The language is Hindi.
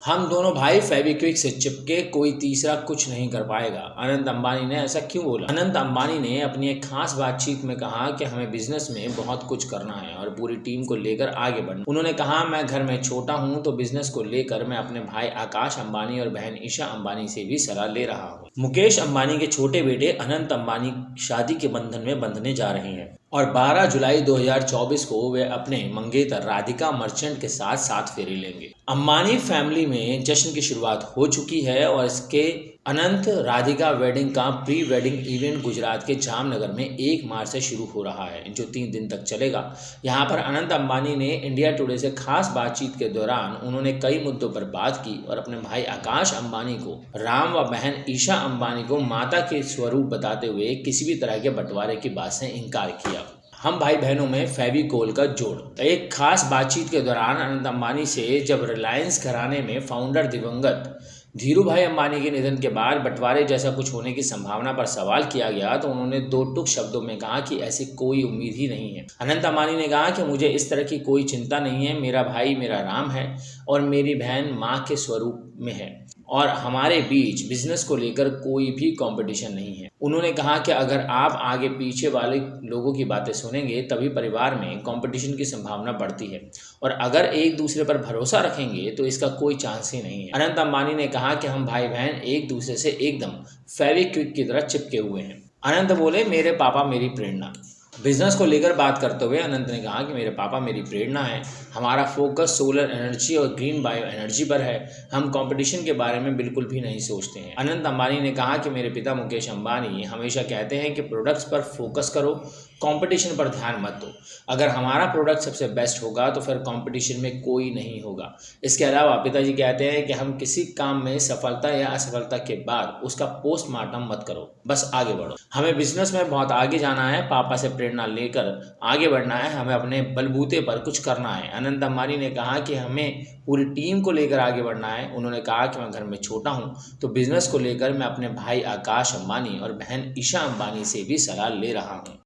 हम दोनों भाई फेविक्विक से चिपके, कोई तीसरा कुछ नहीं कर पाएगा। अनंत अंबानी ने ऐसा क्यों बोला? अनंत अंबानी ने अपनी एक खास बातचीत में कहा कि हमें बिजनेस में बहुत कुछ करना है और पूरी टीम को लेकर आगे बढ़ना। उन्होंने कहा, मैं घर में छोटा हूं तो बिजनेस को लेकर मैं अपने भाई आकाश अंबानी और बहन ईशा अंबानी से भी सलाह ले रहा हूँ। मुकेश अंबानी के छोटे बेटे अनंत अंबानी शादी के बंधन में बंधने जा रहे हैं और 12 जुलाई 2024 को वे अपने मंगेतर राधिका मर्चेंट के साथ 7 फेरे लेंगे। अंबानी फैमिली में जश्न की शुरुआत हो चुकी है और इसके अनंत राधिका वेडिंग का प्री वेडिंग इवेंट गुजरात के जामनगर में 1 मार्च से शुरू हो रहा है, जो 3 दिन तक चलेगा। यहाँ पर अनंत अंबानी ने इंडिया टुडे से खास बातचीत के दौरान उन्होंने कई मुद्दों पर बात की और अपने भाई आकाश अंबानी को राम व बहन ईशा अंबानी को माता के स्वरूप बताते हुए किसी भी तरह के बंटवारे की बात से इनकार किया। हम भाई बहनों में फेविकोल का जोड़। तो एक खास बातचीत के दौरान अनंत अंबानी से जब रिलायंस घराने में फाउंडर दिवंगत धीरू भाई अंबानी के निधन के बाद बंटवारे जैसा कुछ होने की संभावना पर सवाल किया गया तो उन्होंने 2 टूक शब्दों में कहा कि ऐसी कोई उम्मीद ही नहीं है। अनंत अंबानी ने कहा कि मुझे इस तरह की कोई चिंता नहीं है, मेरा भाई मेरा राम है और मेरी बहन माँ के स्वरूप में है और हमारे बीच बिजनेस को लेकर कोई भी कंपटीशन नहीं है। उन्होंने कहा कि अगर आप आगे पीछे वाले लोगों की बातें सुनेंगे तभी परिवार में कंपटीशन की संभावना बढ़ती है और अगर एक दूसरे पर भरोसा रखेंगे तो इसका कोई चांस ही नहीं है। अनंत अंबानी ने कहा कि हम भाई बहन एक दूसरे से एकदम फेविक्विक की तरह चिपके हुए हैं। अनंत बोले, मेरे पापा मेरी प्रेरणा। बिजनेस को लेकर बात करते हुए अनंत ने कहा कि मेरे पापा मेरी प्रेरणा है, हमारा फोकस सोलर एनर्जी और ग्रीन बायो एनर्जी पर है, हम कंपटीशन के बारे में बिल्कुल भी नहीं सोचते हैं। अनंत अंबानी ने कहा कि मेरे पिता मुकेश अंबानी हमेशा कहते हैं कि प्रोडक्ट्स पर फोकस करो, कंपटीशन पर ध्यान मत दो। अगर हमारा प्रोडक्ट सबसे बेस्ट होगा तो फिर कंपटीशन में कोई नहीं होगा। इसके अलावा पिताजी कहते हैं कि हम किसी काम में सफलता या असफलता के बाद उसका पोस्टमार्टम मत करो, बस आगे बढ़ो। हमें बिजनेस में बहुत आगे जाना है, पापा से प्रेरणा लेकर आगे बढ़ना है, हमें अपने बलबूते पर कुछ करना है। अनंत अंबानी ने कहा कि हमें पूरी टीम को लेकर आगे बढ़ना है। उन्होंने कहा कि मैं घर में छोटा हूं तो बिजनेस को लेकर मैं अपने भाई आकाश अंबानी और बहन ईशा अंबानी से भी सलाह ले रहा हूं।